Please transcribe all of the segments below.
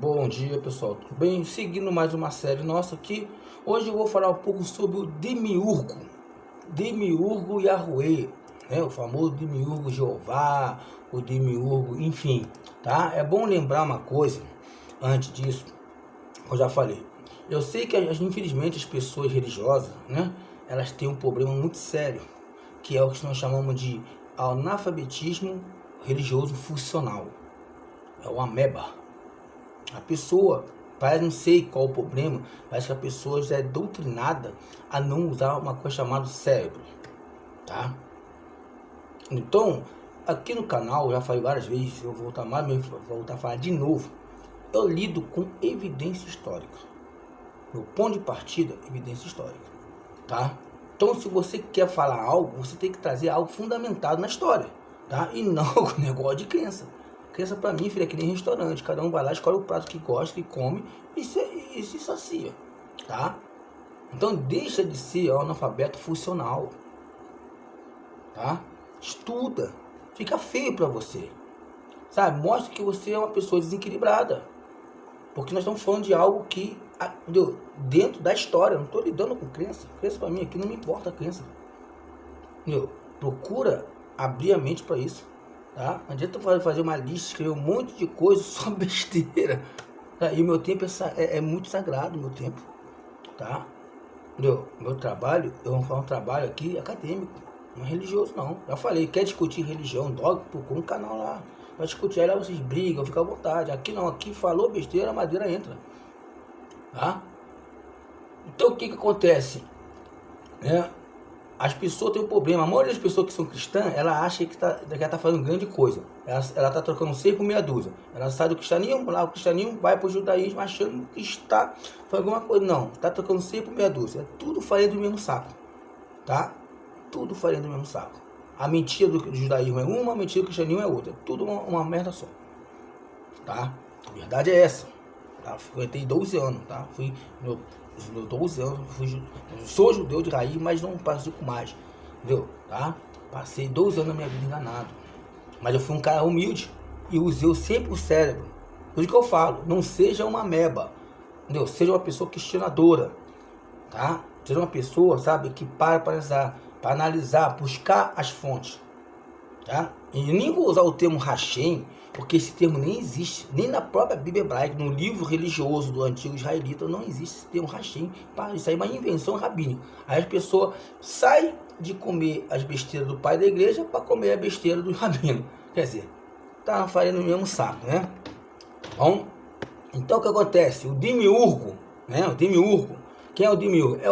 Bom dia, pessoal, tudo bem? Seguindo mais uma série nossa aqui, hoje eu vou falar um pouco sobre o Demiurgo Yahweh, né? O famoso Demiurgo Jeová, o Demiurgo, enfim, tá? É bom lembrar uma coisa, antes disso, eu já falei. Eu sei que, infelizmente, as pessoas religiosas, né? Elas têm um problema muito sério, que é o que nós chamamos de analfabetismo religioso funcional. É o ameba. A pessoa, parece, não sei qual o problema, mas que a pessoa já é doutrinada a não usar uma coisa chamada cérebro, tá? Então, aqui no canal, já falei várias vezes, eu vou voltar a falar de novo, eu lido com evidência histórica. Meu ponto de partida, evidência histórica, tá? Então, se você quer falar algo, você tem que trazer algo fundamentado na história, tá? E não com negócio de crença. Crença pra mim, filho, é que nem restaurante. Cada um vai lá, escolhe o prato que gosta, que come e se sacia, tá? Então deixa de ser analfabeto funcional, tá? Estuda. Fica feio pra você, sabe? Mostra que você é uma pessoa desequilibrada. Porque nós estamos falando de algo que, dentro da história, eu não estou lidando com crença. Crença pra mim aqui não me importa a crença. Entendeu? Procura abrir a mente para isso. Tá? Não adianta fazer uma lista, escrever um monte de coisa, só besteira. Tá? E o meu tempo é muito sagrado, meu tempo. Tá? Entendeu? Meu trabalho, eu vou falar um trabalho aqui acadêmico, não é religioso não. Já falei, quer discutir religião, dogma, procura um canal lá. Vai discutir, aí lá vocês brigam, fica à vontade. Aqui não, aqui falou besteira, a madeira entra. Tá? Então o que acontece? As pessoas têm um problema. A maioria das pessoas que são cristãs, ela acha que ela tá fazendo grande coisa. Ela tá trocando 100 por meia dúzia. Ela sai do cristianismo, lá o cristianismo vai pro judaísmo achando que está fazendo alguma coisa. Não, tá trocando 100 por meia dúzia. É tudo farinha do mesmo saco, tá? Tudo farinha do mesmo saco. A mentira do judaísmo é uma, a mentira do cristianismo é outra. É tudo uma merda só, tá? A verdade é essa. Tá? Eu tenho 12 anos, tá? Os meus 12 anos, sou judeu de raiz, mas não pratico mais, entendeu? Tá? Passei 12 anos da minha vida enganado, mas eu fui um cara humilde e usei sempre o cérebro. Por isso que eu falo, não seja uma ameba, entendeu? Seja uma pessoa questionadora, tá? Seja uma pessoa, sabe, que para analisar, buscar as fontes, tá? E nem vou usar o termo Hashem, porque esse termo nem existe, nem na própria Bíblia hebraica, no livro religioso do antigo israelita, não existe esse termo Hashem. Isso aí é uma invenção rabínica. Aí as pessoas saem de comer as besteiras do pai da igreja para comer a besteira do rabino. Quer dizer, tá fazendo o mesmo saco, né? Bom, então o que acontece? O Demiurgo, né? O Demiurgo. Quem é o Demiurgo? É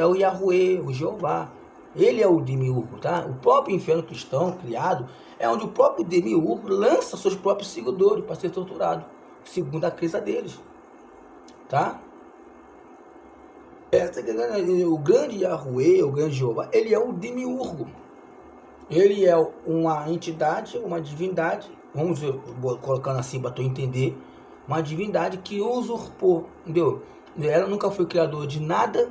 o Yahweh, o Jeová. Ele é o Demiurgo, tá? O próprio inferno cristão criado é onde o próprio Demiurgo lança seus próprios seguidores para ser torturado, segundo a crença deles, tá? O grande Yahweh, o grande Jeová, ele é o Demiurgo. Ele é uma entidade, uma divindade, vamos ver, colocando assim para tu entender, uma divindade que usurpou, entendeu? Ela nunca foi criadora de nada,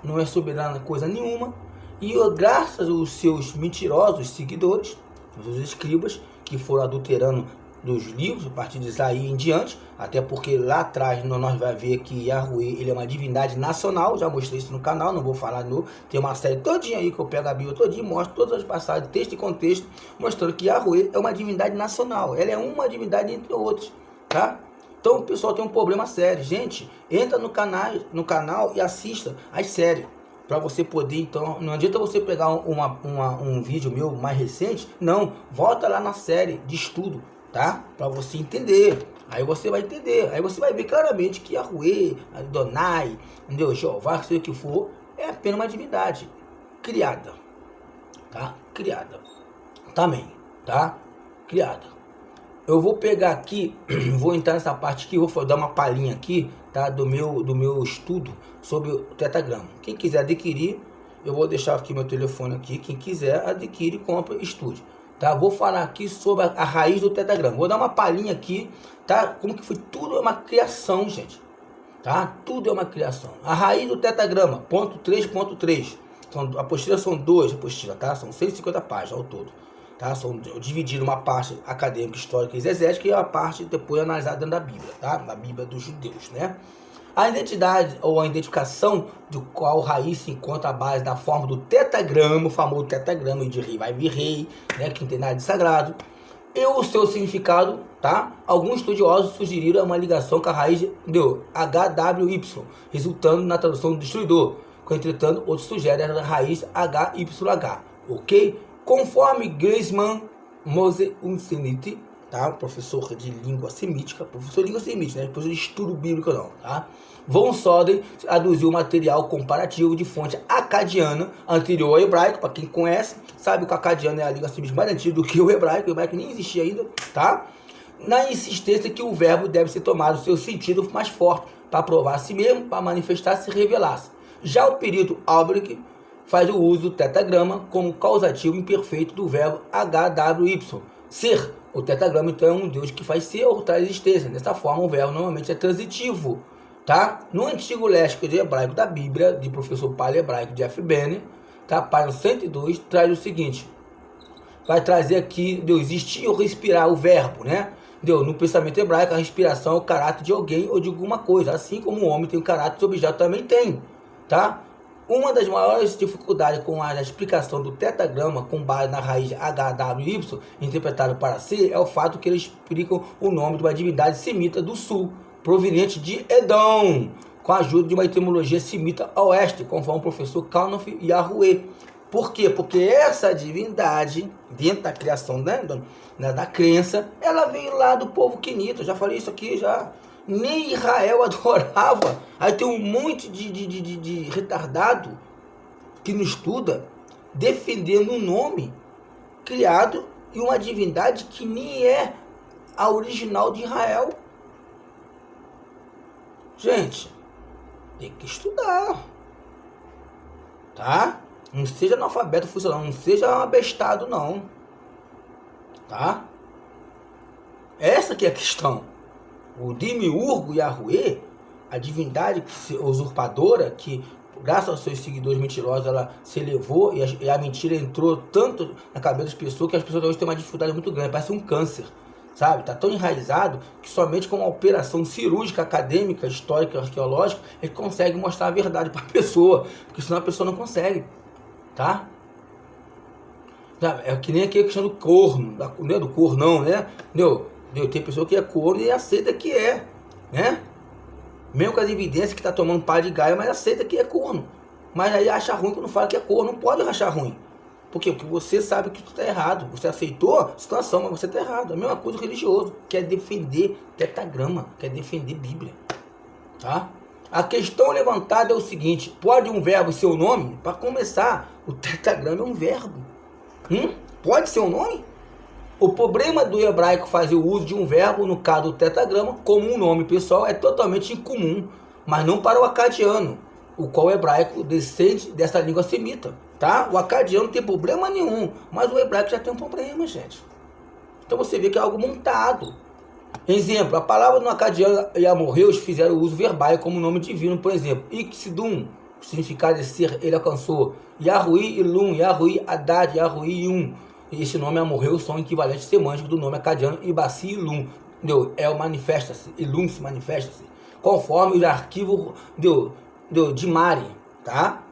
não é soberana coisa nenhuma, e graças aos seus mentirosos seguidores, os escribas, que foram adulterando dos livros, a partir de Isaías em diante, até porque lá atrás nós vai ver que Yahweh, ele é uma divindade nacional, já mostrei isso no canal, não vou falar de novo, tem uma série todinha aí que eu pego a Bíblia todinha e mostro todas as passagens, texto e contexto, mostrando que Yahweh é uma divindade nacional, ela é uma divindade entre outros, tá? Então o pessoal tem um problema sério. Gente, entra no canal e assista as séries. Para você poder, então, não adianta você pegar um vídeo meu mais recente. Não, volta lá na série de estudo, tá? Para você entender. Aí você vai entender. Aí você vai ver claramente que Yahweh, Adonai, entendeu? Jeová, seja o que for, é apenas uma divindade criada, tá? Criada. Também, tá? Criada. Eu vou pegar aqui, vou entrar nessa parte aqui, vou dar uma palhinha aqui, tá? Do meu estudo sobre o tetagrama. Quem quiser adquirir, eu vou deixar aqui meu telefone aqui. Quem quiser, adquire, compra, estude. Tá? Vou falar aqui sobre a raiz do tetagrama. Vou dar uma palhinha aqui, tá? Como que foi, tudo é uma criação, gente. Tá? Tudo é uma criação. A raiz do tetagrama, ponto 3.3. Apostilas são 2 apostilas, tá? São 150 páginas ao todo. tá? São divididos uma parte acadêmica, histórica e exegética e uma parte depois analisada dentro da Bíblia, tá? Da Bíblia dos judeus, né? A identidade ou a identificação de qual raiz se encontra à base da forma do tetagrama, o famoso tetagrama de rei vai vir rei, né? Que não tem nada de sagrado. E o seu significado, tá? Alguns estudiosos sugeriram uma ligação com a raiz de HWY, resultando na tradução do destruidor. Entretanto, outros sugerem a raiz HYH, ok? Conforme Geisman Mose Unsenit, tá? Professor de língua semítica, né? Professor de estudo bíblico não, tá? Von Soden traduziu o material comparativo de fonte acadiana anterior ao hebraico. Para quem conhece, sabe que o acadiano é a língua semítica mais antiga do que o hebraico nem existia ainda, tá? Na insistência que o verbo deve ser tomado seu sentido mais forte, para provar a si mesmo, para manifestar-se e revelar-se. Já o perito Albrecht faz o uso do tetagrama como causativo imperfeito do verbo HWY, ser. O tetagrama, então, é um Deus que faz ser ou traz existência. Dessa forma, o verbo normalmente é transitivo, tá? No antigo léxico de hebraico da Bíblia, de professor paleo-hebraico Jeff Benner, tá? Página 102, traz o seguinte. Vai trazer aqui, Deus, existir ou respirar, o verbo, né? Deus, no pensamento hebraico, a respiração é o caráter de alguém ou de alguma coisa. Assim como o homem tem o caráter, o objeto também tem, tá? Uma das maiores dificuldades com a explicação do tetagrama com base na raiz HWY, interpretado para ser, é o fato que eles explicam o nome de uma divindade semita do sul, proveniente de Edom, com a ajuda de uma etimologia semita a oeste, conforme o professor Kaunoff e Yahweh. Por quê? Porque essa divindade, dentro da criação, né, da crença, ela veio lá do povo quenita. Eu já falei isso aqui, já. Nem Israel adorava. Aí tem um monte de retardado que não estuda, defendendo um nome criado e uma divindade que nem é a original de Israel. Gente, tem que estudar, tá? Não seja analfabeto funcional, não seja abestado não, tá? Essa que é a questão. O Demiurgo Yahweh, a divindade usurpadora, que graças aos seus seguidores mentirosos ela se elevou e a mentira entrou tanto na cabeça das pessoas que as pessoas hoje têm uma dificuldade muito grande, parece um câncer, sabe? Está tão enraizado que somente com uma operação cirúrgica, acadêmica, histórica, arqueológica, ele consegue mostrar a verdade para a pessoa, porque senão a pessoa não consegue, tá? É que nem aqui a questão do corno, né? Do cornão, né? Entendeu? Tem pessoa que é corno e aceita que é, né? Mesmo com as evidências que está tomando pá de gaia, mas aceita que é corno. Mas aí acha ruim quando fala que é corno. Não pode achar ruim. Por quê? Porque você sabe que tu está errado. Você aceitou a situação, mas você está errado. É a mesma coisa religioso. Quer defender tetagrama, quer defender Bíblia, tá? A questão levantada é o seguinte: pode um verbo ser o nome? Para começar, o tetagrama é um verbo. Pode ser um nome? O problema do hebraico fazer o uso de um verbo, no caso do tetagrama, como um nome pessoal, é totalmente incomum, mas não para o acadiano, o qual o hebraico descende dessa língua semita, tá? O acadiano não tem problema nenhum, mas o hebraico já tem um problema, gente. Então você vê que é algo montado. Exemplo, a palavra no acadiano e amorreus fizeram o uso verbal como nome divino, por exemplo, Ixidum, o significado de ser, ele alcançou, Yahui Ilum, Yahui Adad, Yahui Yum. Esse nome amorreu são equivalentes semânticos do nome acadiano Ibassi Ilum. El manifesta-se, Ilum se manifesta-se, conforme o arquivo de Mari, tá?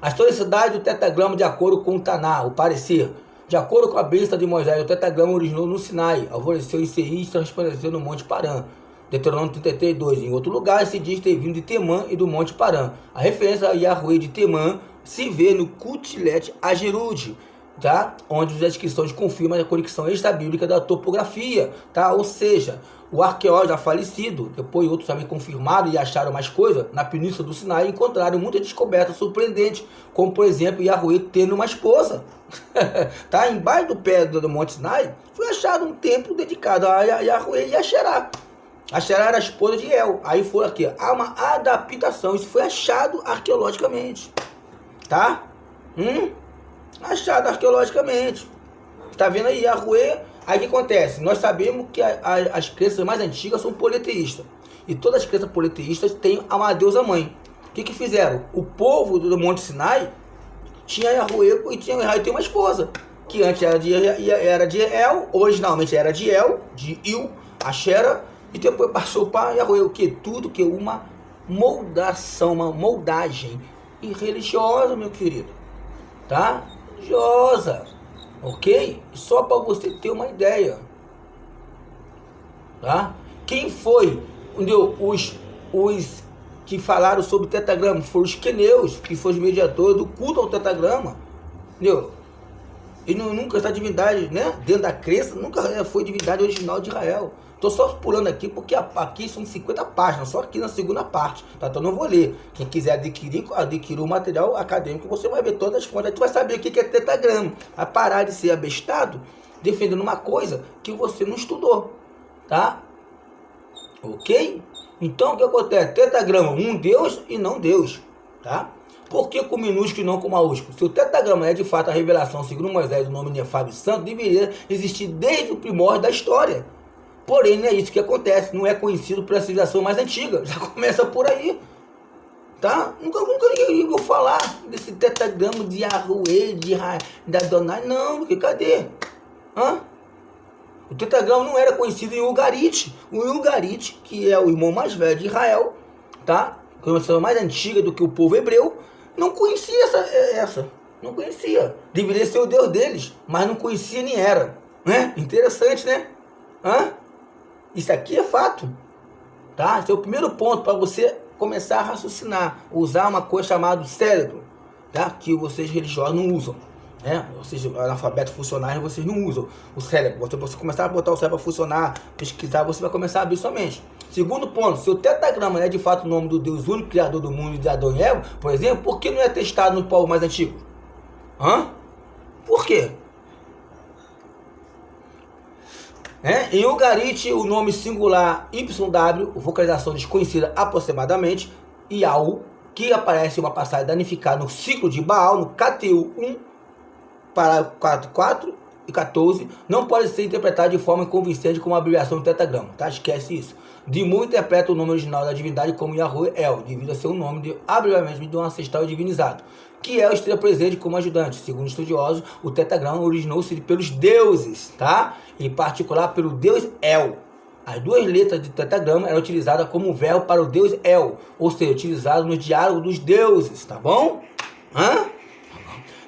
A historicidade do tetagrama de acordo com o Taná, o parecer. De acordo com a bênção de Moisés, o tetagrama originou no Sinai, alvoreceu em Seir e transpareceu no Monte Parã. Deuteronômio 33:2. Em outro lugar se diz ter vindo de Temã e do Monte Parã. A referência a Yahweh de Temã se vê no Kutilet Agerud, tá? Onde as descrições confirmam a conexão extra-bíblica da topografia, tá? Ou seja, o arqueólogo já falecido, depois outros também confirmaram e acharam mais coisas, na Península do Sinai encontraram muitas descobertas surpreendentes, como por exemplo, Yahweh tendo uma esposa, tá? Embaixo do pé do Monte Sinai foi achado um templo dedicado a Yahweh e a Xerá. A Xerá era a esposa de El. Aí foi aqui, há uma adaptação, isso foi achado arqueologicamente, tá? Achado arqueologicamente. Tá vendo aí, Yahweh? Aí o que acontece? Nós sabemos que as crenças mais antigas são politeístas. E todas as crenças politeístas têm uma deusa mãe. O que fizeram? O povo do Monte Sinai tinha Yahweh e tinha uma esposa. que antes era de El, originalmente era de El, de Il, Axera, e depois passou para Yahweh, o que? Tudo que uma moldação, uma moldagem e religiosa, meu querido, tá? Religiosa, ok? Só para você ter uma ideia, tá? Quem foi, entendeu? Os que falaram sobre o tetragrama foram os queneus, que foram os mediadores do culto ao tetragrama, entendeu? E nunca essa divindade, né, dentro da crença, nunca foi divindade original de Israel. Estou só pulando aqui porque aqui são 50 páginas, só aqui na segunda parte, tá? Então não vou ler. Quem quiser adquirir o material acadêmico, você vai ver todas as fontes, aí tu vai saber o que é tetragrama. Vai parar de ser abestado defendendo uma coisa que você não estudou, tá? Ok? Então o que acontece? Tetragrama, um Deus e não Deus, tá? Por que com minúsculo e não com maiúsculo? Se o tetragrama é de fato a revelação, segundo Moisés, do nome inefável e santo, deveria existir desde o primórdio da história. Porém, não é isso que acontece, não é conhecido pela civilização mais antiga, já começa por aí, tá? Nunca ninguém vou falar desse tetragrama de Yahweh, da Adonai, não, cadê? Hã? O tetragrama não era conhecido em Ugarit. O Ugarit, que é o irmão mais velho de Israel, tá? Conhecida mais antiga do que o povo hebreu, não conhecia essa. Não conhecia. Deveria ser o Deus deles, mas não conhecia nem era. Né? Interessante, né? Hã? Isso aqui é fato. Tá? Esse é o primeiro ponto para você começar a raciocinar. Usar uma coisa chamada cérebro, tá? Que vocês religiosos não usam. Ou seja, analfabeto funcionário vocês não usam o cérebro. Você começar a botar o cérebro a funcionar, pesquisar, você vai começar a abrir sua mente. Segundo ponto, se o tetragrama é de fato o nome do Deus único, criador do mundo e de Adão e Eva, por exemplo, por que não é testado no povo mais antigo? Por quê? Em Ugarit, o nome singular YW, vocalização desconhecida aproximadamente, Yahu, que aparece em uma passagem danificada no ciclo de Baal, no KTU 1, para 4 e 14, não pode ser interpretado de forma convincente como uma abreviação do tetragrama, tá? Esquece isso. Dimu interpreta o nome original da divindade como Yahweh El, devido a ser um nome abreviadamente de um ancestral divinizado, que El esteja presente como ajudante. Segundo estudiosos, o tetragrama originou-se pelos deuses, tá? Em particular pelo deus El. As duas letras de tetragrama eram utilizadas como verbo para o deus El, ou seja, utilizado no diálogo dos deuses, tá bom?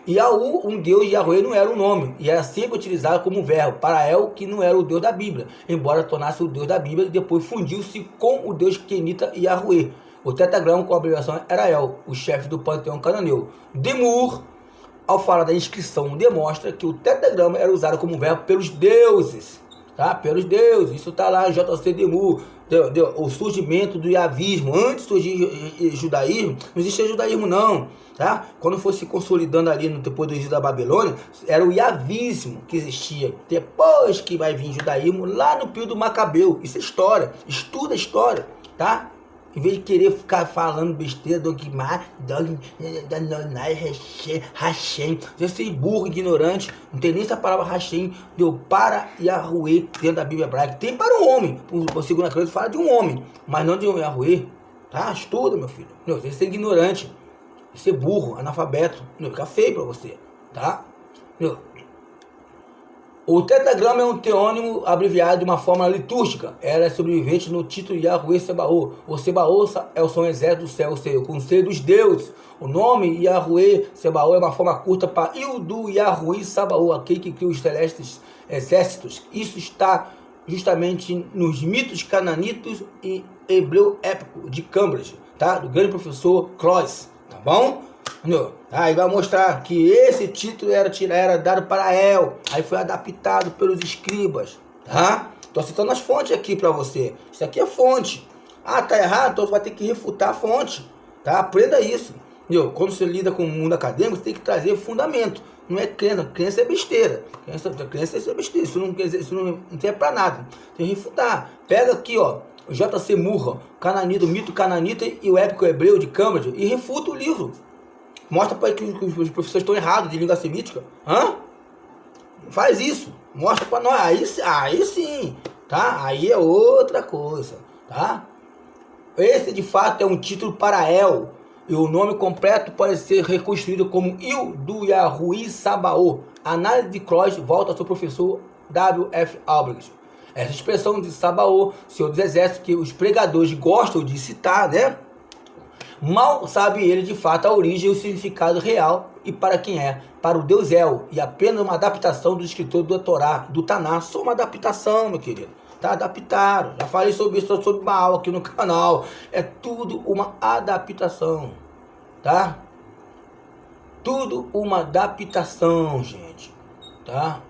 Yahu, um deus de Yahweh, não era o nome, e era sempre utilizado como verbo para El, que não era o deus da Bíblia, embora tornasse o deus da Bíblia e depois fundiu-se com o deus quenita Yahweh. O tetragrama com a abreviação era El, o chefe do panteão cananeu. Demur, ao falar da inscrição, demonstra que o tetragrama era usado como verbo pelos deuses, tá? Pelos deuses, isso está lá em JC Demur. O surgimento do yavismo, antes de surgir judaísmo, não existia judaísmo não, tá? Quando foi se consolidando ali depois do exílio da Babilônia, era o yavismo que existia, depois que vai vir judaísmo lá no período Macabeu. Isso é história, estuda a história, tá? Em vez de querer ficar falando besteira, dogma, Hashem, você é burro, ignorante, não tem nem essa palavra Hashem, deu para Yahweh dentro da Bíblia hebraica. Tem para um homem, o segundo Crônicas fala de um homem, mas não de um Yahweh, tá? Estuda, meu filho, você é ignorante, você é burro, analfabeto, fica feio para você, tá? O tetragrama é um teônimo abreviado de uma forma litúrgica. Ela é sobrevivente no título Yahweh Sebaô. O Sebaô é o som exército do céu, ou seja, o conselho dos deuses. O nome Yahweh Sebaô é uma forma curta para Ildu Yahweh Sabaô, aquele que cria os celestes exércitos. Isso está justamente nos mitos cananitos e hebreu épico de Cambridge, tá? Do grande professor Cloyce, tá bom? Aí vai mostrar que esse título era dado para El, aí foi adaptado pelos escribas, tá? Tô citando as fontes aqui para você. Isso aqui é fonte. Tá errado, então você vai ter que refutar a fonte, tá? Aprenda isso. Quando você lida com o mundo acadêmico, você tem que trazer fundamento. Não é crença, crença é besteira. Crença é besteira, isso não serve para nada. Tem que refutar. Pega aqui, ó, o JC Murra, o mito cananita e o épico hebreu de Cambridge, e refuta o livro. Mostra para que os professores estão errados de língua semítica. Faz isso. Mostra para nós. Aí sim. Tá? Aí é outra coisa. Tá? Esse de fato é um título para El. E o nome completo pode ser reconstruído como Il do Yahweh Sabaô. A análise de Croix volta ao seu professor W.F. Albrecht. Essa expressão de Sabaoth, senhor dos exércitos, que os pregadores gostam de citar, né? Mal sabe ele de fato a origem e o significado real e para quem é, para o Deus El, e apenas uma adaptação do escritor do Torá, do Taná, só uma adaptação, meu querido. Tá, adaptaram, já falei sobre isso, sobre Baal aqui no canal, é tudo uma adaptação, tá? Tudo uma adaptação, gente, tá?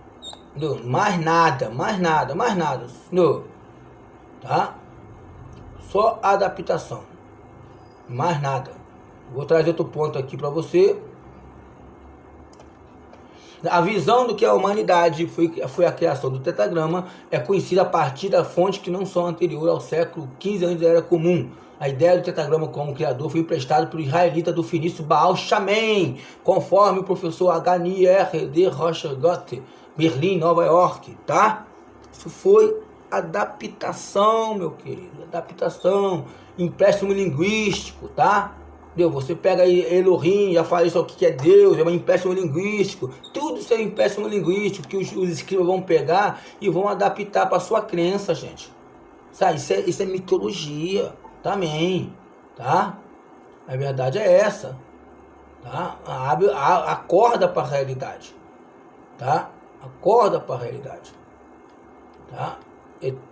Entendeu? Mais nada, entendeu? Tá? Só adaptação, mais nada. Vou trazer outro ponto aqui para você. A visão do que a humanidade foi a criação do tetragrama é conhecida a partir da fonte que não são anterior ao século XV antes da Era Comum. A ideia do tetragrama como criador foi emprestada pelo israelita do fenício Baal Shaman, conforme o professor H.N.R.D. Rocha Goethe, Berlim, Nova York, tá? Isso foi adaptação, meu querido, adaptação, empréstimo linguístico, tá? Entendeu? Você pega aí Elohim, já falei isso aqui que é Deus, é um empréstimo linguístico, tudo isso é um empréstimo linguístico que os escribas vão pegar e vão adaptar para sua crença, gente. Sabe? Isso é mitologia também, tá? A verdade é essa, tá? Acorda para a realidade, tá? Acorda para a realidade, tá?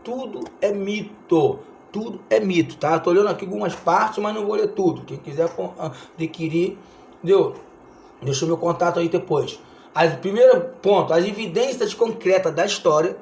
Tudo é mito, tá? Tô olhando aqui algumas partes, mas não vou ler tudo. Quem quiser adquirir, entendeu? Deixa o meu contato aí depois. Primeiro ponto, as evidências concretas da história,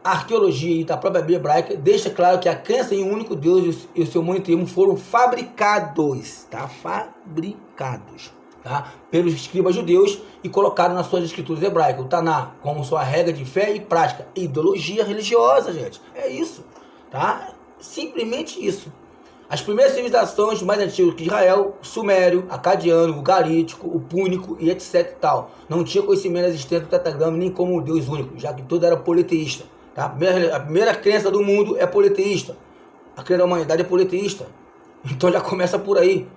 a arqueologia e da própria Bíblia hebraica deixa claro que a crença em um único Deus e o seu monoteísmo foram fabricados, tá? Fabricados, tá? Pelos escribas judeus e colocados nas suas escrituras hebraicas, o Taná, como sua regra de fé e prática. Ideologia religiosa, gente. É isso, tá? Simplesmente isso. As primeiras civilizações mais antigas que Israel, o Sumério, Acadiano, o Garítico, o Púnico e etc e tal, não tinha conhecimento da existência do tetragrama nem como Deus único, já que tudo era politeísta. Tá? A primeira crença do mundo é politeísta. A crença da humanidade é politeísta. Então já começa por aí.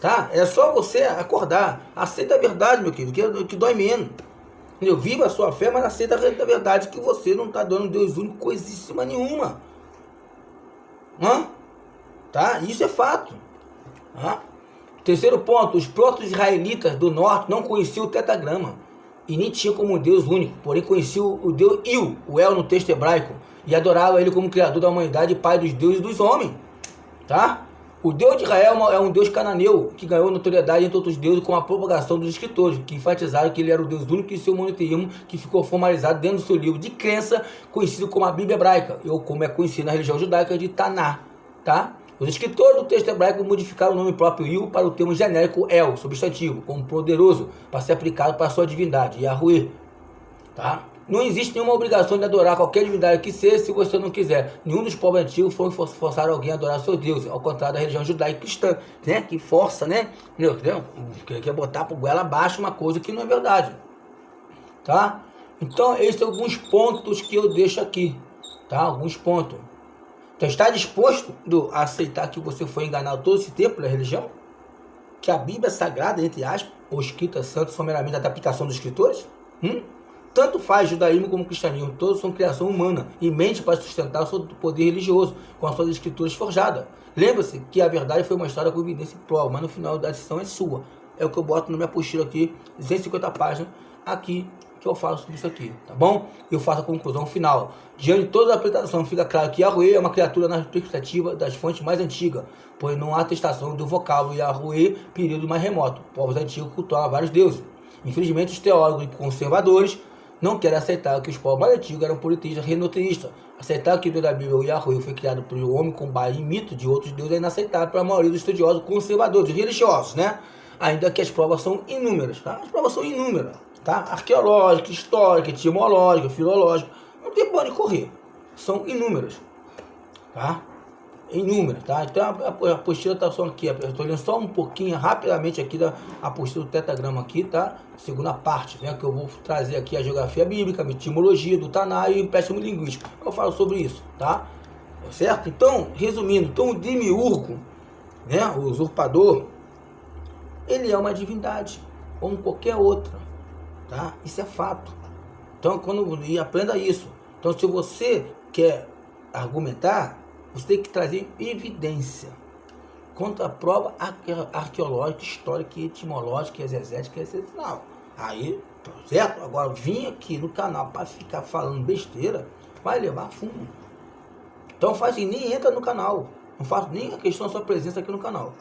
Tá? É só você acordar. Aceita a verdade, meu querido, que dói menos. Entendeu? Viva a sua fé, mas aceita a verdade que você não está dando Deus único coisíssima nenhuma. Tá? Isso é fato. Terceiro ponto, os proto-israelitas do norte não conheciam o tetragrama e nem tinham como Deus único, porém conheciam o Deus Il, o El no texto hebraico, e adoravam ele como criador da humanidade e pai dos deuses e dos homens. Tá? O Deus de Israel é um Deus cananeu que ganhou notoriedade entre outros deuses com a propagação dos escritores, que enfatizaram que ele era o Deus único e seu monoteísmo, que ficou formalizado dentro do seu livro de crença, conhecido como a Bíblia hebraica, ou como é conhecido na religião judaica de Taná. Tá? Os escritores do texto hebraico modificaram o nome próprio Il para o termo genérico El, substantivo, como poderoso, para ser aplicado para a sua divindade, Yahweh. Tá? Não existe nenhuma obrigação de adorar qualquer divindade que seja se você não quiser. Nenhum dos povos antigos foi forçar alguém a adorar seus deuses, ao contrário da religião judaica cristã, né? Que força, né? Entendeu? Quer botar por goela abaixo uma coisa que não é verdade. Tá? Então, esses são alguns pontos que eu deixo aqui. Tá? Alguns pontos. Então, está disposto a aceitar que você foi enganado todo esse tempo pela religião? Que a Bíblia sagrada, entre aspas, ou escrita santa, são meramente adaptação dos escritores? Tanto faz judaísmo como cristianismo, todos são criação humana e mente para sustentar o seu poder religioso com as suas escrituras forjadas. Lembre-se que a verdade foi mostrada com evidência e prova, mas no final da decisão é sua. É o que eu boto na minha apostila aqui, 250 páginas, aqui, que eu falo sobre isso aqui, tá bom? Eu faço a conclusão final. Diante de toda a apresentação, fica claro que Yahweh é uma criatura na perspectiva das fontes mais antigas, pois não há atestação do vocábulo Yahweh período mais remoto. Povos antigos cultuavam vários deuses. Infelizmente, os teólogos e conservadores não querem aceitar que os povos mais antigos eram politeístas e renoteístas. Aceitar que o Deus da Bíblia, o Yahweh, foi criado pelo homem com base em mito de outros deuses é inaceitável para a maioria dos estudiosos conservadores, religiosos, né? Ainda que as provas são inúmeras, tá? As provas são inúmeras, tá? Arqueológica, histórica, etimológica, filológica. Não tem pra onde correr. São inúmeras, tá? Inúmeras, tá? Então a apostila tá só aqui, eu estou lendo só um pouquinho, rapidamente aqui da apostila do tetragrama aqui, tá? Segunda parte, né? Que eu vou trazer aqui a geografia bíblica, a etimologia do Taná e o empréstimo linguístico. Eu falo sobre isso, tá? Certo? Então, resumindo, então o demiurgo, né? O usurpador, ele é uma divindade, como qualquer outra, tá? Isso é fato. Então, e aprenda isso. Então, se você quer argumentar, você tem que trazer evidência contra a prova arqueológica, histórica, etimológica, exegética e excepcional. Aí, certo? Agora, vir aqui no canal para ficar falando besteira, vai levar fundo. Então, faz assim, nem entra no canal. Não faço nem a questão da sua presença aqui no canal.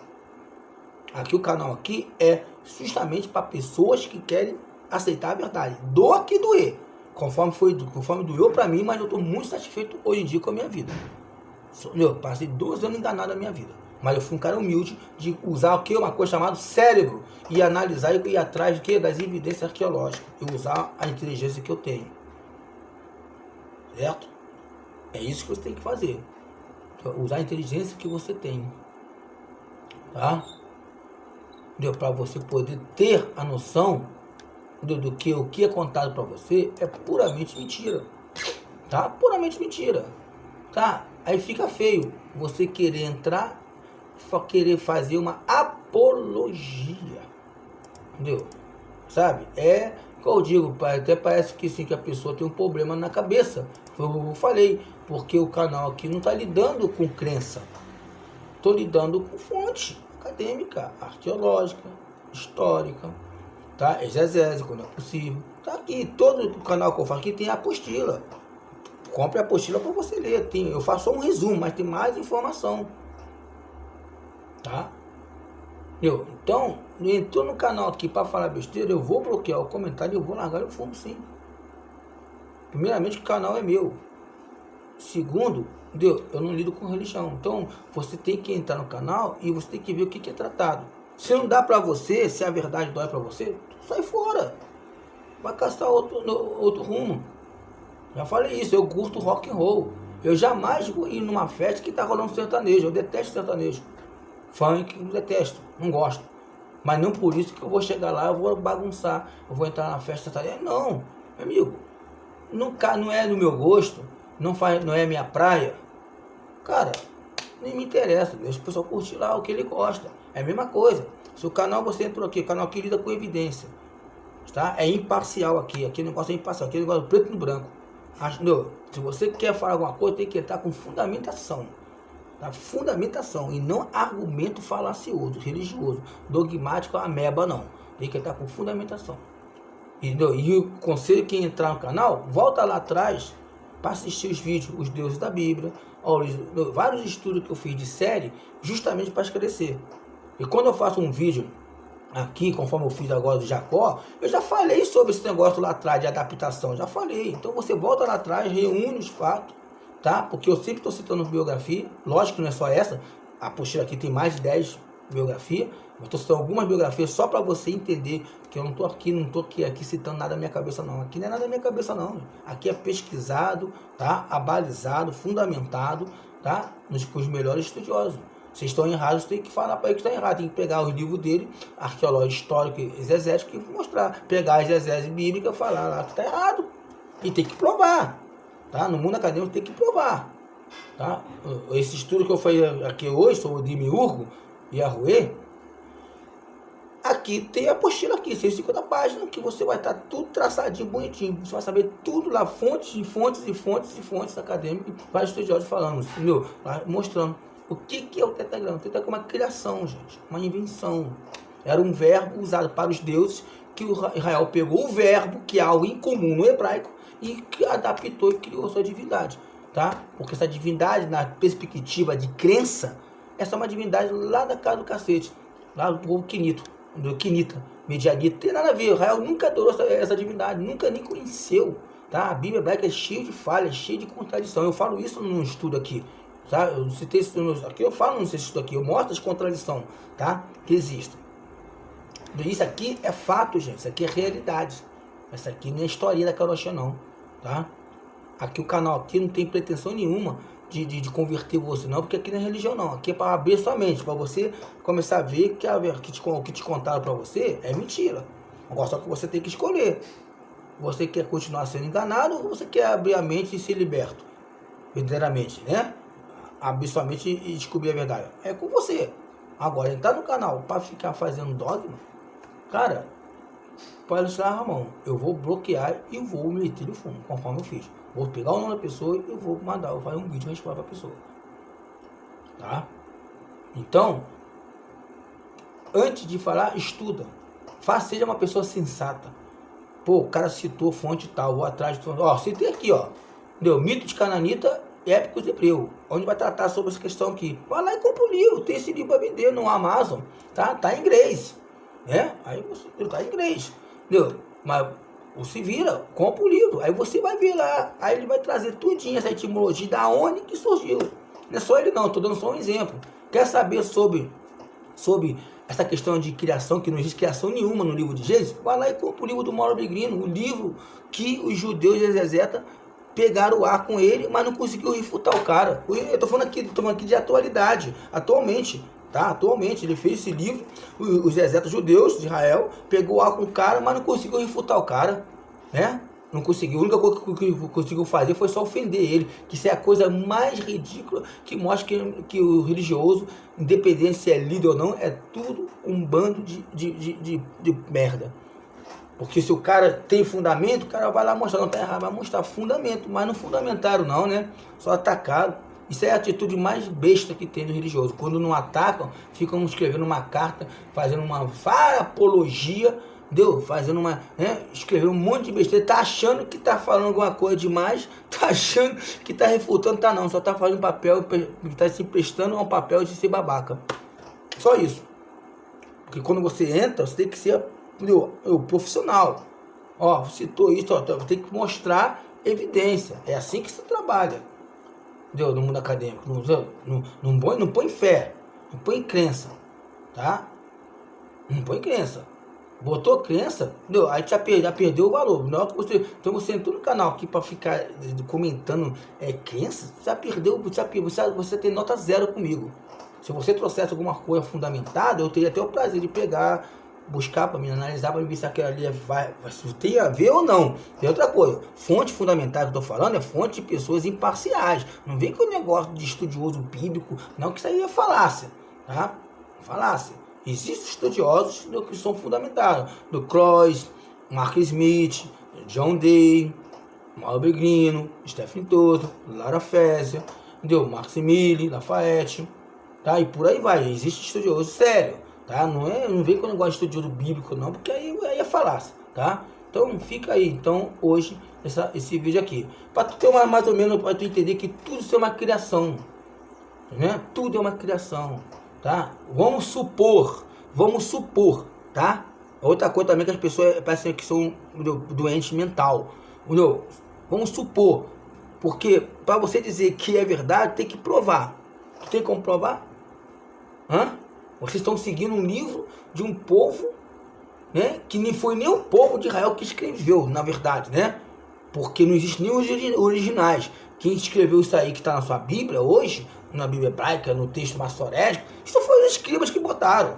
Aqui o canal aqui é justamente para pessoas que querem aceitar a verdade. Doa que doer. Conforme doeu para mim, mas eu estou muito satisfeito hoje em dia com a minha vida. Eu passei 12 anos enganado na minha vida. Mas eu fui um cara humilde de usar o que? Uma coisa chamada cérebro. E analisar e ir atrás do que? Das evidências arqueológicas. E usar a inteligência que eu tenho. Certo? É isso que você tem que fazer. Usar a inteligência que você tem. Tá? Para você poder ter a noção do que o que é contado para você é puramente mentira. Tá? Puramente mentira. Tá? Aí fica feio você querer entrar, só querer fazer uma apologia. Entendeu? Sabe? É, como eu digo, até parece que sim, que a pessoa tem um problema na cabeça. Eu falei, porque o canal aqui não está lidando com crença. Estou lidando com fonte acadêmica, arqueológica, histórica, tá? Exegese, quando é possível. Tá aqui, todo o canal que eu faço aqui tem apostila. Compre a apostila para você ler. Eu faço só um resumo, mas tem mais informação. Tá? Então, entrou no canal aqui para falar besteira, eu vou bloquear o comentário e eu vou largar o fundo sim. Primeiramente, o canal é meu. Segundo, eu não lido com religião. Então, você tem que entrar no canal e você tem que ver o que é tratado. Se não dá para você, se a verdade dói para você, sai fora. Vai caçar outro rumo. Já falei isso, eu curto rock and roll. Eu jamais vou ir numa festa que tá rolando sertanejo. Eu detesto sertanejo. Funk, eu detesto, não gosto. Mas não por isso que eu vou chegar lá, eu vou bagunçar, eu vou entrar na festa sertaneja. Não, meu amigo, não é do meu gosto, não é minha praia. Cara, nem me interessa, deixa o pessoal curtir lá o que ele gosta. É a mesma coisa. Se o canal você entrou aqui, o canal aqui lida com evidência. Tá? É imparcial aqui, aqui o negócio é imparcial, aqui o negócio é preto no branco. Entendeu? Se você quer falar alguma coisa, tem que entrar com fundamentação. Tá? Fundamentação e não argumento falacioso, religioso, dogmático, ameba não. Tem que entrar com fundamentação. Entendeu? E o conselho que entrar no canal, volta lá atrás para assistir os vídeos, os deuses da Bíblia, vários estudos que eu fiz de série, justamente para esclarecer. E quando eu faço um vídeo aqui, conforme eu fiz agora do Jacó, eu já falei sobre esse negócio lá atrás de adaptação, já falei. Então você volta lá atrás, reúne os fatos, tá? Porque eu sempre estou citando biografia, lógico que não é só essa, a apostila aqui tem mais de 10 biografias, eu estou citando algumas biografias só para você entender que eu não estou aqui citando nada da minha cabeça não, aqui não é nada da minha cabeça não, aqui é pesquisado, tá? Abalizado, fundamentado, tá? Com os melhores estudiosos. Vocês estão errados, você tem que falar para ele que está errado. Tem que pegar o livro dele, arqueológico, histórico, exegético, e mostrar. Pegar a exegese bíblica e falar lá que está errado. E tem que provar. Tá? No mundo acadêmico tem que provar. Tá? Esse estudo que eu falei aqui hoje sobre o Demiurgo e a Rue, aqui tem a apostila aqui, 150 páginas, que você vai estar tudo traçadinho, bonitinho. Você vai saber tudo lá, fontes acadêmicas, vários estudiosos falando, entendeu? Mostrando. O que é o tetragrama? O tetragrama é uma criação, gente, uma invenção. Era um verbo usado para os deuses, que o Israel pegou o verbo, que é algo incomum no hebraico, e adaptou e criou a sua divindade. Tá? Porque essa divindade, na perspectiva de crença, essa é uma divindade lá da casa do cacete, lá do povo Quinita, Medianita, tem nada a ver. O Israel nunca adorou essa divindade, nunca nem conheceu. Tá? A Bíblia hebraica é cheia de falhas, cheia de contradição. Eu falo isso num estudo aqui. Tá? Eu citei isso aqui, eu falo nesse estudo aqui, eu mostro as contradições, tá? Que existem. Isso aqui é fato, gente, isso aqui é realidade. Essa aqui não é historinha da Caroxa, não, tá? Aqui o canal aqui não tem pretensão nenhuma de converter você, não, porque aqui não é religião, não. Aqui é para abrir sua mente, para você começar a ver que o que te contaram para você é mentira. Agora só que você tem que escolher. Você quer continuar sendo enganado ou você quer abrir a mente e ser liberto? Verdadeiramente, né? Abrir sua mente e descobrir a verdade. É com você. Agora, entrar no canal para ficar fazendo dogma, cara, para Silas Ramon. Eu vou bloquear e vou meter no fundo, conforme eu fiz. Vou pegar o nome da pessoa e eu vou mandar, eu vou fazer um vídeo resposta para a pessoa. Tá? Então, antes de falar, estuda. Seja uma pessoa sensata. Pô, o cara citou fonte tal, vou atrás de... Ó, citei aqui, ó. Entendeu? Mito de Cananita, Épicos de Hebreu. Onde vai tratar sobre essa questão aqui. Vai lá e compra o livro. Tem esse livro para vender no Amazon. Tá em inglês. Né? Aí você tá em inglês. Entendeu? Mas você vira, compra o livro. Aí você vai ver lá. Aí ele vai trazer tudinho essa etimologia da onde que surgiu. Não é só ele não, tô dando só um exemplo. Quer saber sobre essa questão de criação, que não existe criação nenhuma no livro de Gênesis? Vai lá e compra o livro do Mauro Begrino, o livro que os judeus de exegeta pegaram o ar com ele, mas não conseguiu refutar o cara. Eu tô falando aqui de atualidade, atualmente, tá? Atualmente, ele fez esse livro, os exegetas judeus de Israel, pegou o ar com o cara, mas não conseguiu refutar o cara, né? Não conseguiu. A única coisa que conseguiu fazer foi só ofender ele. Que isso é a coisa mais ridícula que mostra que o religioso, independente se é líder ou não, é tudo um bando de merda. Porque se o cara tem fundamento, o cara vai lá mostrar. Não tá errado, vai mostrar fundamento. Mas não fundamentaram não, né? Só atacaram. Isso é a atitude mais besta que tem do religioso. Quando não atacam, ficam escrevendo uma carta, fazendo uma apologia, deu, fazendo uma, né, escreveu um monte de besteira, tá achando que tá falando alguma coisa demais, tá achando que tá refutando, tá não, só tá fazendo papel, tá se prestando um papel de ser babaca. Só isso. Porque quando você entra, você tem que ser, entendeu, profissional. Ó, citou isso, ó, tem que mostrar evidência. É assim que você trabalha, entendeu, no mundo acadêmico. Não põe fé, não põe crença, tá? Não põe crença. Botou crença, entendeu? Aí já perdeu o valor. Na hora que então você entrou no canal aqui para ficar comentando crença, já perdeu, você tem nota 0 comigo. Se você trouxesse alguma coisa fundamentada, eu teria até o prazer de pegar, buscar para me analisar, para ver se aquilo ali tem a ver ou não. Tem outra coisa, fonte fundamental que eu tô falando é fonte de pessoas imparciais. Não vem com o negócio de estudioso bíblico, não, que isso aí é falácia, tá? Falácia. Existem estudiosos que são fundamentados, do Croix, Mark Smith, John Day, Mauro Begrino, Stephen Toto, Lara Fézia, entendeu? Maximilian, Lafayette, tá? E por aí vai. Existe estudioso sério, tá? Não vem com o negócio de estudioso bíblico não, porque aí é falácia, tá? Então fica aí, então hoje esse vídeo aqui, para tu ter mais ou menos, para tu entender que tudo isso é uma criação, né? Tudo é uma criação. Tá? Vamos supor, tá? Outra coisa também que as pessoas parecem que são doentes mental, entendeu? Vamos supor, porque para você dizer que é verdade, tem que provar. Tem como provar? Vocês estão seguindo um livro de um povo, né? Que nem foi nem o povo de Israel que escreveu, na verdade, né? Porque não existe nem os originais. Quem escreveu isso aí que está na sua Bíblia hoje, na Bíblia hebraica, no texto massorético, isso foi os escribas que botaram.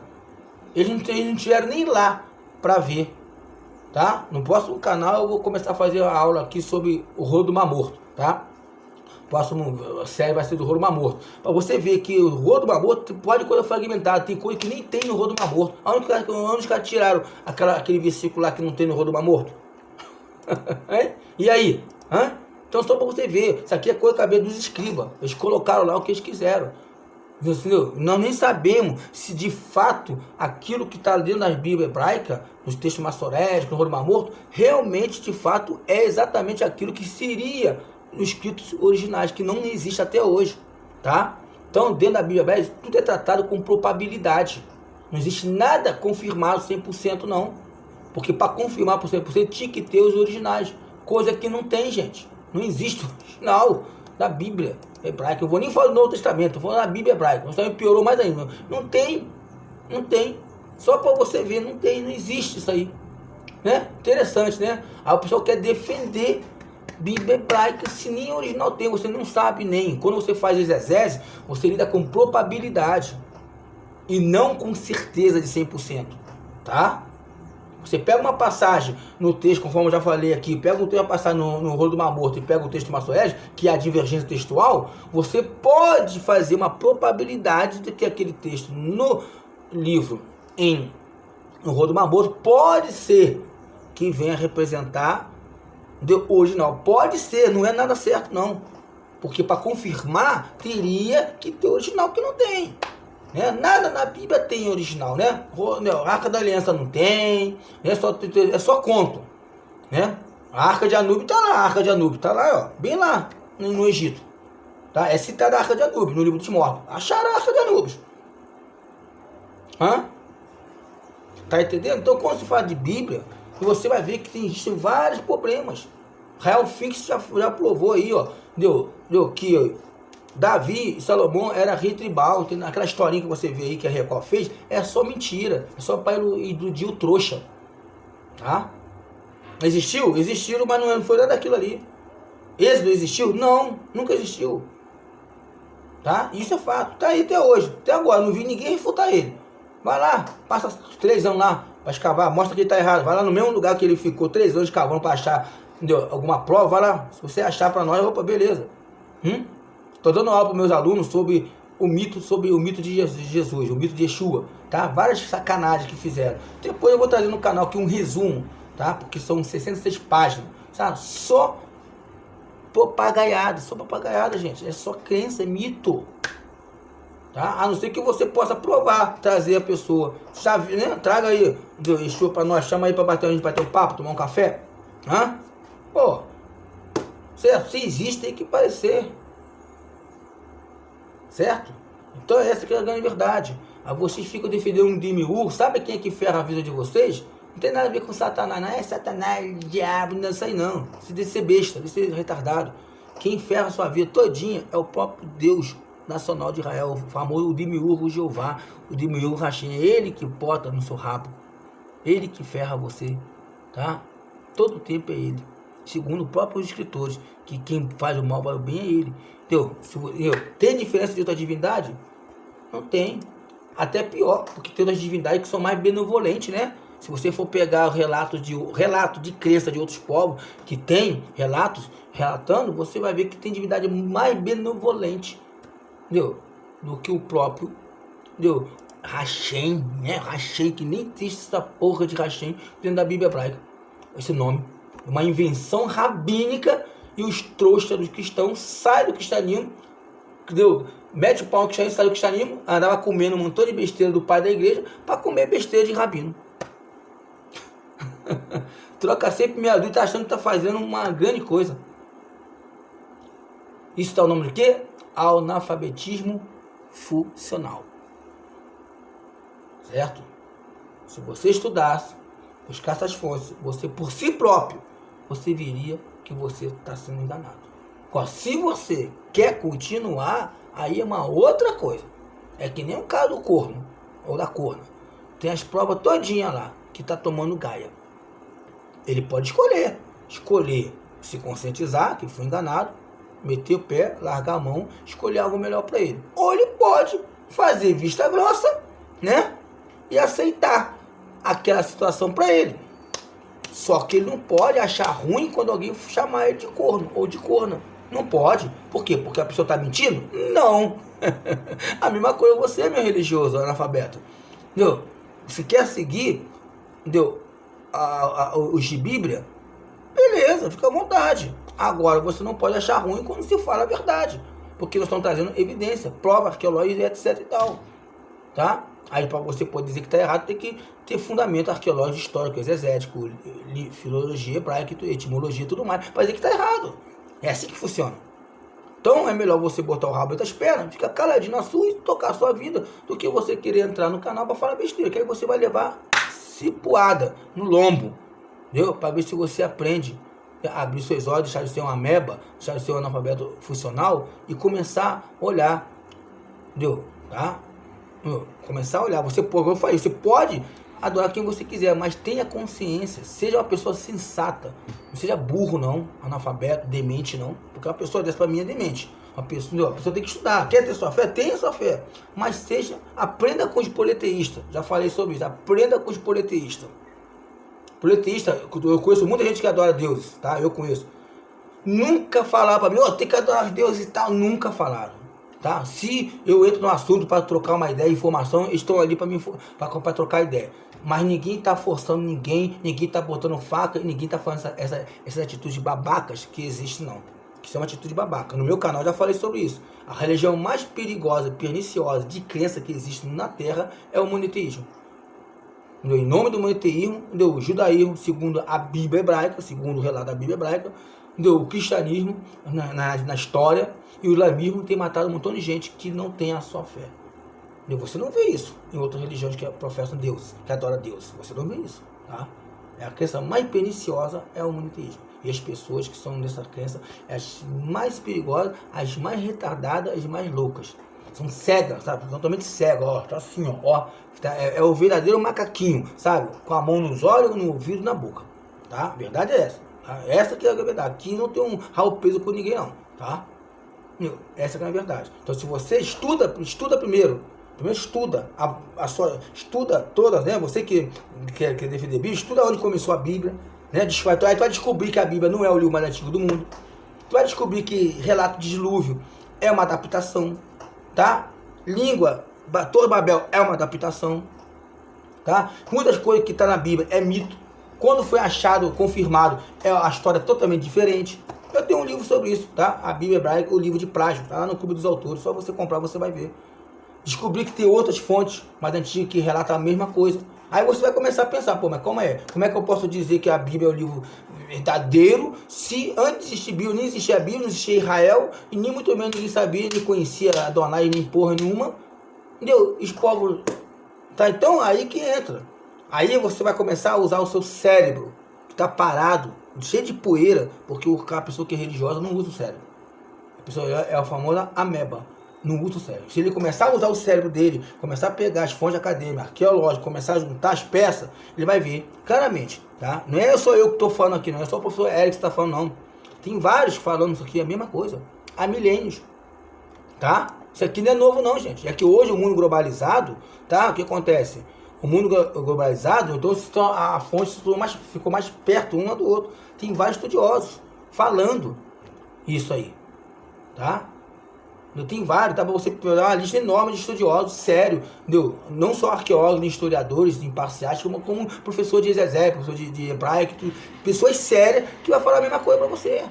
Eles não tiveram nem lá para ver, tá? No próximo canal eu vou começar a fazer a aula aqui sobre o rolo do Mar Morto, tá? O próximo série vai ser do rolo do Mar Morto. Para você ver que o rolo do Mar Morto pode coisa fragmentada, tem coisa que nem tem no rolo do Mar Morto. Onde os caras tiraram aquele versículo lá que não tem no rolo do Mar Morto? E aí? Então só para você ver, isso aqui é coisa da cabeça dos escribas. Eles colocaram lá o que eles quiseram. Entendeu? Nós nem sabemos se de fato aquilo que está dentro da Bíblia hebraica, nos textos massoréticos, no rolo do Mar Morto, realmente de fato é exatamente aquilo que seria nos escritos originais, que não existe até hoje, tá? Então dentro da Bíblia hebraica tudo é tratado com probabilidade. Não existe nada confirmado 100% não. Porque para confirmar por 100% tinha que ter os originais. Coisa que não tem, gente. Não existe o original da Bíblia hebraica. Eu vou nem falar do Novo Testamento, eu vou falar da Bíblia hebraica. Então piorou mais ainda. Não tem. Só para você ver, não existe isso aí. Né? Interessante, né? Aí o pessoal quer defender Bíblia hebraica, se nem original tem, você não sabe nem. Quando você faz exegese, você lida com probabilidade. E não com certeza de 100%. Tá? Você pega uma passagem no texto, conforme eu já falei aqui, pega uma passagem no rolo do Mar Morto e pega o texto massorético, que é a divergência textual, você pode fazer uma probabilidade de que aquele texto no livro em no rolo do Mar Morto, pode ser que venha representar o original. Pode ser, não é nada certo não. Porque para confirmar, teria que ter original, que não tem. Né? Nada na Bíblia tem original, né? A Arca da Aliança não tem, é só conto. Né? A Arca de Anubis tá lá, a Arca de Anubis tá lá, ó, bem lá no Egito. Tá? É citada a Arca de Anubis no livro dos Mortos. Acharam a Arca de Anubis. Hã? Tá entendendo? Então quando se fala de Bíblia, você vai ver que existem vários problemas. Rael Fix já provou aí, ó, que Davi e Salomão era rei tribal. Aquela historinha que você vê aí que a Record fez, é só mentira. É só para iludir o trouxa. Tá? Existiu? Existiu, mas não foi nada daquilo ali. Êxodo existiu? Não, nunca existiu. Tá? Isso é fato. Tá aí até hoje. Até agora, não vi ninguém refutar ele. Vai lá, passa 3 anos lá para escavar, mostra que ele tá errado. Vai lá no mesmo lugar que ele ficou 3 anos escavando para achar, entendeu? Alguma prova, vai lá. Se você achar para nós, opa, beleza. Tô dando aula para meus alunos sobre o mito de Jesus, o mito de Yeshua, tá? Várias sacanagens que fizeram. Depois eu vou trazer no canal aqui um resumo, tá? Porque são 66 páginas, sabe? Só papagaiada, gente. É só crença, é mito. Tá? A não ser que você possa provar, trazer a pessoa. Sabe, né? Traga aí, Yeshua para nós, chama aí para bater um papo, tomar um café. Hã? Pô, certo? Se existe, tem que parecer. Certo? Então essa que é a grande verdade. Aí vocês ficam defendendo um demiurgo. Sabe quem é que ferra a vida de vocês? Não tem nada a ver com Satanás. Não é Satanás, diabo, não é isso aí não. Se deve ser besta, deve ser retardado. Quem ferra a sua vida todinha é o próprio Deus Nacional de Israel, o famoso demiurgo Jeová, o demiurgo Hashem. É ele que bota no seu rabo. Ele que ferra você. Tá? Todo tempo é ele. Segundo os próprios escritores, que quem faz o mal para o bem é ele. Entendeu? Tem diferença de outra divindade? Não tem. Até pior, porque tem outras divindades que são mais benevolentes, né? Se você for pegar o relato de crença de outros povos, que tem relatos, relatando, você vai ver que tem divindade mais benevolente, entendeu? Do que o próprio, entendeu? Hashem, né? Hashem, que nem existe essa porra de Hashem dentro da Bíblia hebraica. Esse nome. Uma invenção rabínica. E os trouxas dos cristãos saem do cristianismo, entendeu? Mete o pau no cristianismo, sai do cristianismo, andava comendo um montão de besteira do pai da igreja para comer besteira de rabino. Troca sempre meia dúvida, tá achando que tá fazendo uma grande coisa. Isso dá o nome de quê? Analfabetismo funcional. Certo? Se você estudasse, buscasse as fontes, você por si próprio, você viria que você está sendo enganado. Agora, se você quer continuar, aí é uma outra coisa. É que nem o cara do corno, ou da corna. Tem as provas todinha lá, que está tomando gaia. Ele pode escolher se conscientizar que foi enganado, meter o pé, largar a mão, escolher algo melhor para ele. Ou ele pode fazer vista grossa, né? E aceitar aquela situação para ele. Só que ele não pode achar ruim quando alguém chamar ele de corno ou de corna. Não pode. Por quê? Porque a pessoa está mentindo? Não. A mesma coisa você, meu religioso, analfabeto. Entendeu? Você quer seguir, entendeu? Os de Bíblia? Beleza, fica à vontade. Agora, você não pode achar ruim quando se fala a verdade. Porque nós estamos trazendo evidência, prova arqueológica, etc e tal. Tá? Aí para você poder dizer que está errado, tem que ter fundamento arqueológico, histórico, exegético, filologia hebraica, etimologia e tudo mais, para dizer que está errado. É assim que funciona. Então é melhor você botar o rabo entre as pernas, ficar caladinho na sua e tocar a sua vida, do que você querer entrar no canal para falar besteira, que aí você vai levar cipuada no lombo, entendeu? Para ver se você aprende a abrir seus olhos, deixar de ser uma ameba, deixar de ser um analfabeto funcional e começar a olhar, entendeu? Tá? Começar a olhar, você pode adorar quem você quiser, mas tenha consciência, seja uma pessoa sensata, não seja burro não, analfabeto, demente não, porque uma pessoa dessa para mim é demente. A pessoa tem que estudar, quer ter sua fé? Tenha sua fé, mas aprenda com os politeístas, já falei sobre isso, aprenda com os politeístas. Politeísta, eu conheço muita gente que adora deuses, tá? Eu conheço. Nunca falaram para mim, tem que adorar Deus e tal, nunca falaram. tá? Se eu entro no assunto para trocar uma ideia, informação, estão ali para trocar ideia. Mas ninguém tá forçando ninguém tá botando faca, ninguém tá falando essas atitudes babacas que existem, não. Que são uma atitude babaca. No meu canal eu já falei sobre isso. A religião mais perigosa, perniciosa de crença que existe na Terra é o monoteísmo. Em nome do monoteísmo, o judaísmo, segundo a Bíblia hebraica, segundo o relato da Bíblia hebraica, o cristianismo na história, e o islamismo tem matado um montão de gente que não tem a sua fé. Você não vê isso em outras religiões que professam Deus, que adoram Deus. Você não vê isso, tá? A crença mais perniciosa é o monoteísmo. E as pessoas que são nessa crença, as mais perigosas, as mais retardadas, as mais loucas. São cegas, sabe? Totalmente cegas, ó. Tá assim, ó. É o verdadeiro macaquinho, sabe? Com a mão nos olhos, no ouvido, na boca. Tá? A verdade é essa. Tá? Essa que é a verdade. Aqui não tem um ralo peso com ninguém, não. Tá? Essa que é a verdade. Então, se você estuda primeiro. Primeiro estuda, estuda todas, né? Você que quer defender a Bíblia, estuda onde começou a Bíblia, né? Aí tu vai descobrir que a Bíblia não é o livro mais antigo do mundo. Tu vai descobrir que relato de dilúvio é uma adaptação, tá? Torre de Babel é uma adaptação, tá? Muitas coisas que tá na Bíblia é mito. Quando foi achado, confirmado, a história é totalmente diferente. Eu tenho um livro sobre isso, tá? A Bíblia hebraica, o livro de plágio, tá lá no Clube dos Autores. Só você comprar, você vai ver. Descobrir que tem outras fontes mais antigas que relatam a mesma coisa. Aí você vai começar a pensar, pô, mas como é? Como é que eu posso dizer que a Bíblia é o livro verdadeiro se antes de existir Bíblia, nem existia a Bíblia, não existia Israel, e nem muito menos ninguém sabia, nem conhecia Adonai, nem porra nenhuma. Entendeu? Os povos... Tá, então aí que entra. Aí você vai começar a usar o seu cérebro, que tá parado, cheio de poeira, porque a pessoa que é religiosa não usa o cérebro. A pessoa é a famosa ameba. Não usa o cérebro. Se ele começar a usar o cérebro dele, começar a pegar as fontes acadêmicas, arqueológicas, começar a juntar as peças, ele vai ver claramente, tá? Não é só eu que estou falando aqui, não é só o professor Eric que está falando, não. Tem vários falando isso aqui, a mesma coisa. Há milênios, tá? Isso aqui não é novo, não, gente. É que hoje o mundo globalizado, tá? O que acontece? O mundo globalizado, então a fonte ficou mais perto uma do outro. Tem vários estudiosos falando isso aí, tá? Tem vários, tá? Pra você pegar uma lista enorme de estudiosos, sério, entendeu? Não só arqueólogos, nem historiadores imparciais, como professor de exegese, professor de hebraico, pessoas sérias que vai falar a mesma coisa pra você.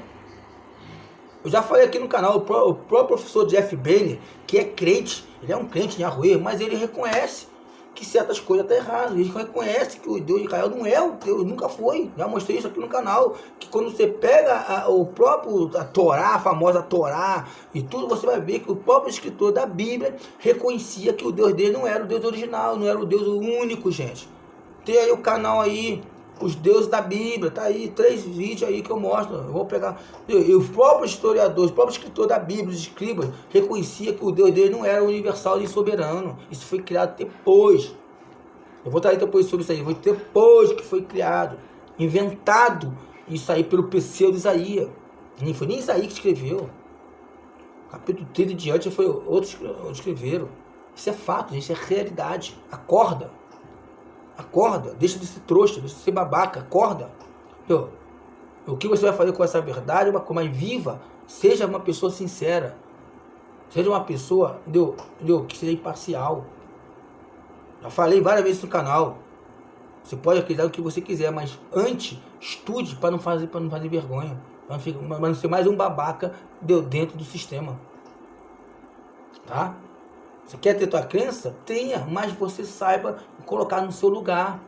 Eu já falei aqui no canal, o próprio professor Jeff Banner, que é crente, ele é um crente em Arruê, mas ele reconhece que certas coisas estão erradas. Ele reconhece que o Deus de Israel não é o Deus, nunca foi. Já mostrei isso aqui no canal. Que quando você pega a Torá, a famosa Torá e tudo, você vai ver que o próprio escritor da Bíblia reconhecia que o Deus dele não era o Deus original, não era o Deus único, gente. Tem aí o canal aí, os deuses da Bíblia, tá aí 3 vídeos aí que eu mostro. Eu vou pegar. E o próprio historiador, o próprio escritor da Bíblia, os escribas, reconhecia que o Deus dele não era universal e soberano. Isso foi criado depois. Eu vou trazer depois sobre isso aí. Foi depois que foi criado, inventado isso aí pelo Perseu Isaías. Nem foi nem Isaías que escreveu. Capítulo 30 e diante foi outros que escreveram. Isso é fato, gente, isso é realidade. Acorda. Acorda, deixa de ser trouxa, deixa de ser babaca, acorda. Entendeu? O que você vai fazer com essa verdade, mas viva, seja uma pessoa sincera. Seja uma pessoa, entendeu? Que seja imparcial. Já falei várias vezes no canal. Você pode acreditar no que você quiser, mas antes, estude para não fazer vergonha. Para não ser mais um babaca dentro do sistema. Tá? Você quer ter tua crença? Tenha, mas você saiba colocar no seu lugar.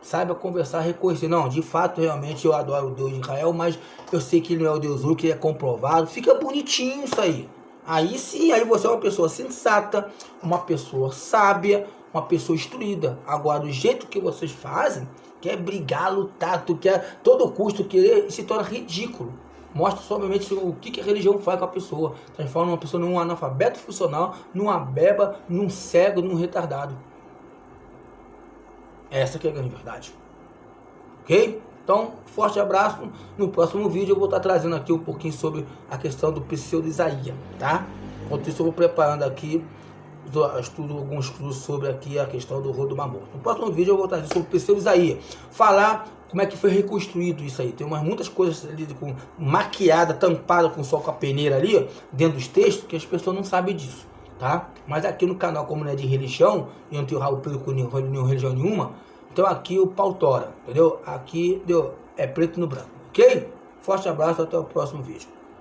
Saiba conversar, reconhecer. Não, de fato, realmente eu adoro o Deus de Israel, mas eu sei que ele não é o Deus único, que ele é comprovado. Fica bonitinho isso aí. Aí sim, aí você é uma pessoa sensata, uma pessoa sábia, uma pessoa instruída. Agora, do jeito que vocês fazem, quer brigar, lutar, tu quer todo custo querer, se torna ridículo. Mostra somente o que a religião faz com a pessoa. Transforma uma pessoa num analfabeto funcional, numa beba, num cego, num retardado. Essa que é a grande verdade. Ok? Então, forte abraço. No próximo vídeo eu vou estar trazendo aqui um pouquinho sobre a questão do Perseu Isaías, tá? Enquanto isso eu vou preparando aqui alguns estudos sobre aqui a questão do Rodo Mamor. No próximo vídeo eu vou trazer sobre o Perseu Isaías. Falar como é que foi reconstruído isso aí. Tem muitas coisas ali com, maquiada, tampada com sol com a peneira ali, ó, dentro dos textos, que as pessoas não sabem disso, tá? Mas aqui no canal, como não é de religião, e eu não tenho rabo preto com nenhuma religião nenhuma, então aqui o pau tora, entendeu? Aqui, entendeu? É preto no branco, ok? Forte abraço, até o próximo vídeo.